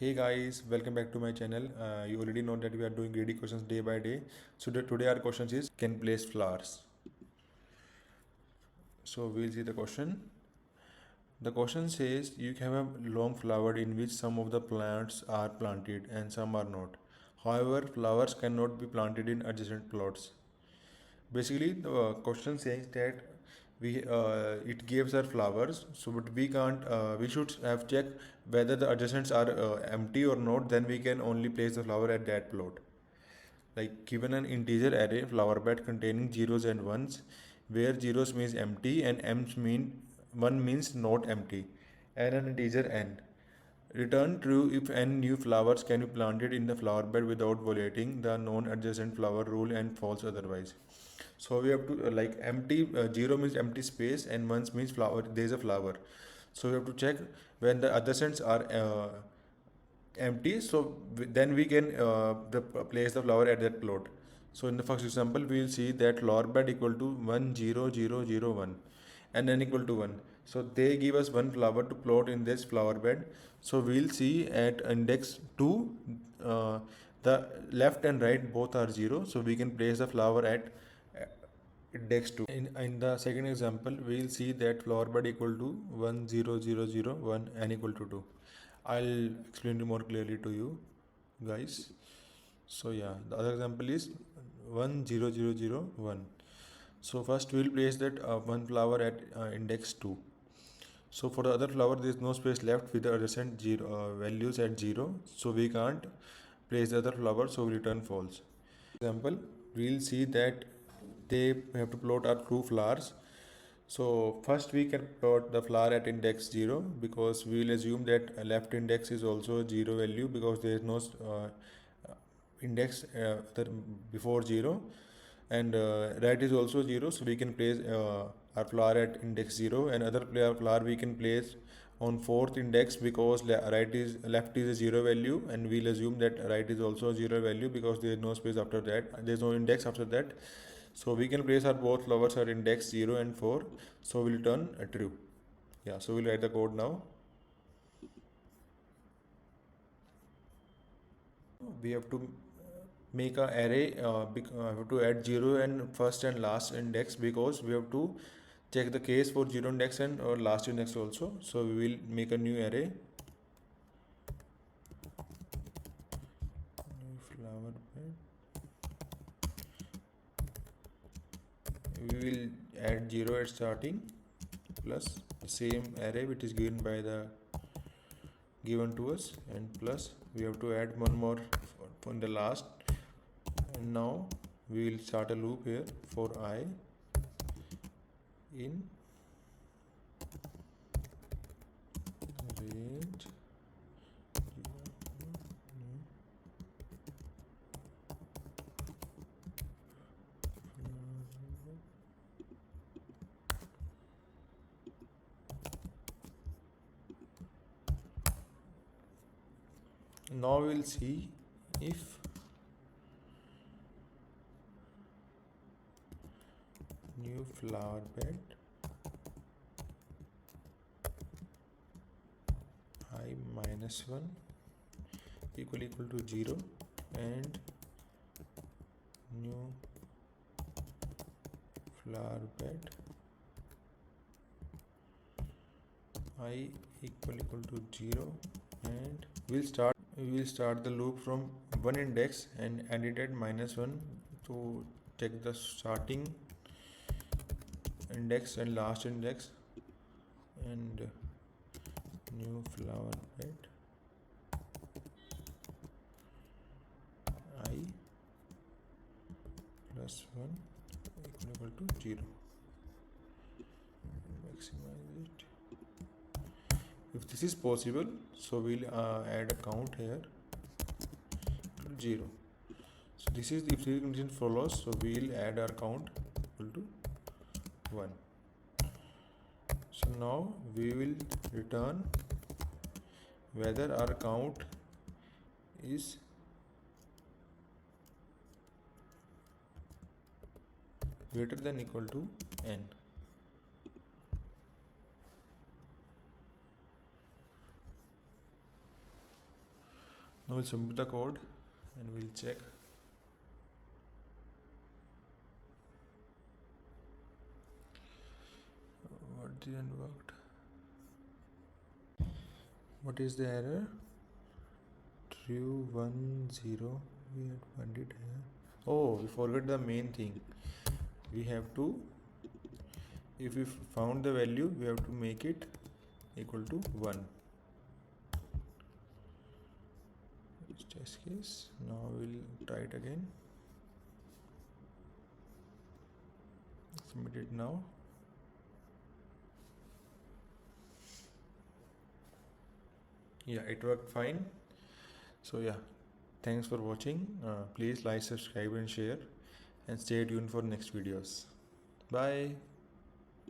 Hey guys, welcome back to my channel. You already know that we are doing greedy questions day by day. So today our question is can place flowers. So we'll see the question. The question says you have a long flower in which some of the plants are planted and some are not. However, flowers cannot be planted in adjacent plots. Basically, the question says that we it gives our flowers, so but we can't. We should have checked whether the adjacents are empty or not. Then we can only place the flower at that plot. Like given an integer array flower bed containing zeros and ones, where zeros means empty and m's mean one means not empty, and an integer n. Return true if n new flowers can be planted in the flower bed without violating the non-adjacent flower rule and false otherwise. So we have to like empty zero means empty space and ones means flower. There is a flower. So we have to check when the adjacents are empty. So then we can place the flower at that plot. So in the first example, we will see that flower bed equal to 1 0 0 0 1 and n equal to 1. So they give us one flower to plot in this flower bed. So we'll see at index 2, the left and right both are 0. So we can place the flower at index 2. In the second example, we'll see that flower bed equal to 1 0 0 0 1 n equal to 2. I'll explain it more clearly to you guys. So yeah, the other example is 1 0 0 0 1. So first we'll place that one flower at index 2. So for the other flower there is no space left with the adjacent values at 0. So we can't place the other flower, so we return false. Example, we'll see that they have to plot our two flowers. So first we can plot the flower at index 0 because we will assume that left index is also 0 value because there is no index before 0, and right is also 0, so we can place our flower at index 0, and other flower we can place on fourth index because left is a 0 value, and we'll assume that right is also a 0 value because there is no space after that, there is no index after that. So we can place our both flowers at index 0 and 4, so we'll return true. Yeah, so we'll write the code now. We have to make a array, we have to add 0 and first and last index because we have to check the case for 0 index and last index also. So we will make a new array, new flower bed. We will add 0 at starting plus the same array which is given to us, and plus we have to add one more from the last. And now we will start a loop here for I in range. Now we'll see if new flower bed I minus 1 equal to 0 and new flower bed I equal to 0, and we will start the loop from one index and end it at minus 1 to check the starting index and last index, and new flower bed I plus 1 equal to 0. Maximize it. If this is possible, so we'll add a count here to 0. So this is if the condition follows, so we'll add our count equal to 1. So now we will return whether our count is greater than equal to n. Now we'll submit the code and we'll check. What didn't work? What is the error? True 1 0. We had found it here. Oh, we forgot the main thing. We have to, if we found the value, we have to make it equal to 1. Test case. Now we'll try it again. Submit it now. Yeah, it worked fine. So yeah, thanks for watching. Please like, subscribe and share, and stay tuned for next videos. Bye.